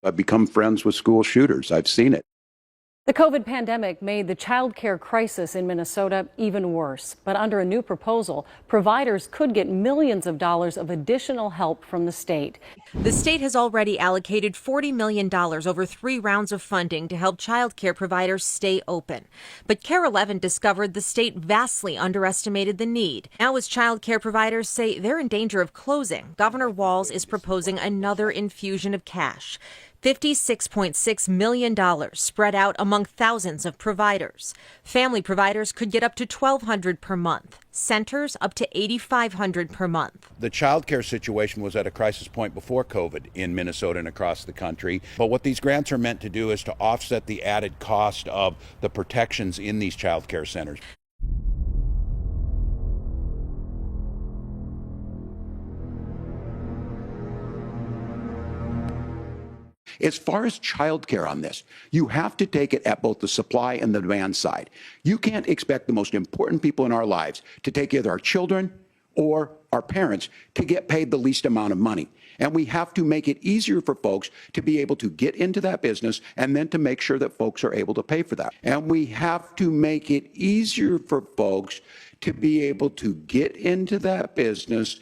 I've become friends with school shooters. I've seen it. The COVID pandemic made the child care crisis in Minnesota even worse. But under a new proposal, providers could get millions of dollars of additional help from the state. The state has already allocated $40 million over 3 rounds of funding to help child care providers stay open. But KARE 11 discovered the state vastly underestimated the need. Now, as child care providers say they're in danger of closing, Governor Walz is proposing another infusion of cash. $56.6 million spread out among thousands of providers. Family providers could get up to $1,200 per month. Centers up to $8,500 per month. The child care situation was at a crisis point before COVID in Minnesota and across the country. But what these grants are meant to do is to offset the added cost of the protections in these child care centers. As far as childcare on this, you have to take it at both the supply and the demand side. You can't expect the most important people in our lives to take either our children or our parents to get paid the least amount of money. And we have to make it easier for folks to be able to get into that business and then to make sure that folks are able to pay for that. And we have to make it easier for folks to be able to get into that business.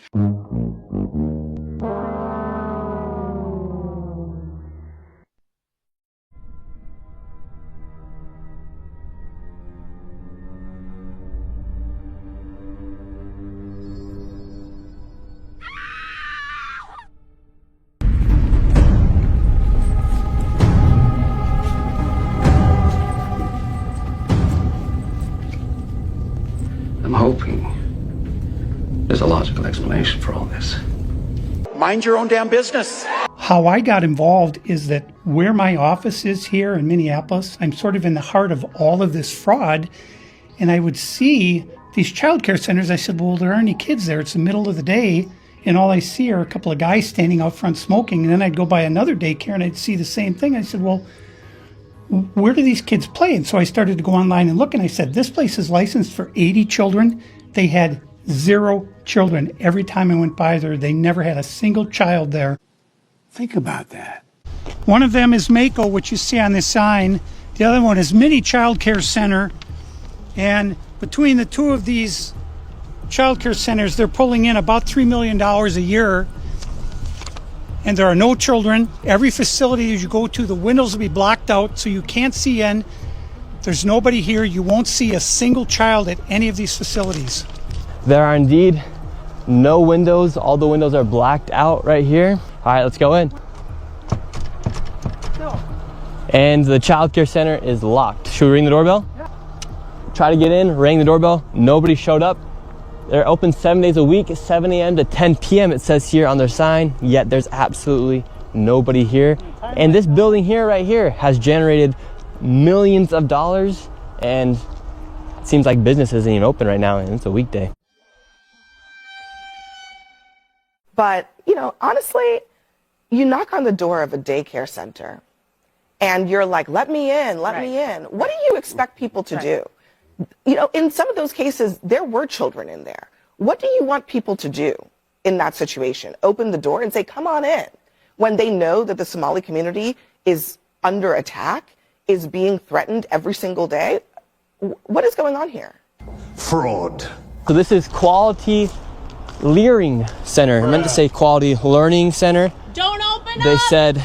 I'm hoping there's a logical explanation for all this. Mind your own damn business. How I got involved is that where my office is here in Minneapolis, I'm sort of in the heart of all of this fraud, and I would see these child care centers. I said, well, there aren't any kids there. It's the middle of the day, and all I see are a couple of guys standing out front smoking, and then I'd go by another daycare and I'd see the same thing. I said, well, where do these kids play? And so I started to go online and look, and I said, this place is licensed for 80 children. They had 0 children. Every time I went by there, they never had a single child there. Think about that. One of them is Mako, which you see on this sign. The other one is Mini Child Care Center. And between the two of these child care centers, they're pulling in about $3 million a year. And there are no children. Every facility as you go to, the windows will be blocked out so you can't see in. There's nobody here. You won't see a single child at any of these facilities. There are indeed no windows. All the windows are blacked out right here. All right, let's go in. No. And the child care center is locked. Should we ring the doorbell? Yeah. Try to get in, rang the doorbell. Nobody showed up. They're open 7 days a week, 7 a.m. to 10 p.m. it says here on their sign, yet there's absolutely nobody here. And this building here, right here, has generated millions of dollars, and it seems like business isn't even open right now, and it's a weekday. But, you know, honestly, you knock on the door of a daycare center and you're like, let me in, let me in. What do you expect people to do? You know, in some of those cases, there were children in there. What do you want people to do in that situation? Open the door and say, come on in, when they know that the Somali community is under attack, is being threatened every single day? What is going on here? Fraud. So this is Quality Learning Center. I meant to say Quality Learning Center. Don't open They up! said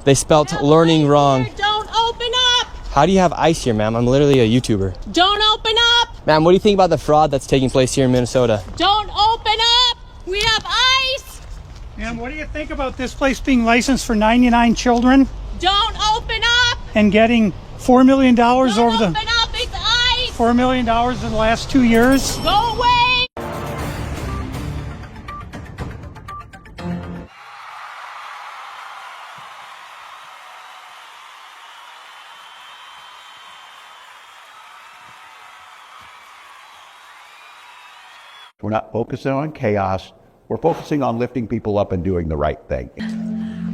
they spelt learning wrong. Don't open up! How do you have ice here, ma'am? I'm literally a YouTuber. Don't open up! Ma'am, what do you think about the fraud that's taking place here in Minnesota? Don't open up! We have ice! And what do you think about this place being licensed for 99 children Don't open up! and getting $4 million Don't over open the up! It's ice! $4 million in the last 2 years? Go away! We're not focusing on chaos. We're focusing on lifting people up and doing the right thing.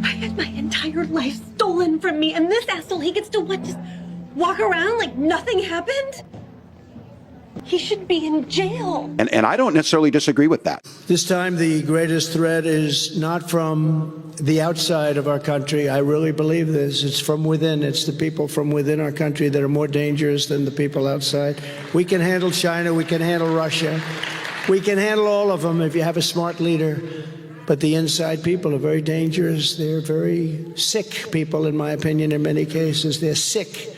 I had my entire life stolen from me, and this asshole, he gets to what, just walk around like nothing happened? He should be in jail. And I don't necessarily disagree with that. This time, the greatest threat is not from the outside of our country. I really believe this. It's from within. It's the people from within our country that are more dangerous than the people outside. We can handle China. We can handle Russia. We can handle all of them if you have a smart leader. But the inside people are very dangerous. They're very sick people, in my opinion, in many cases. They're sick.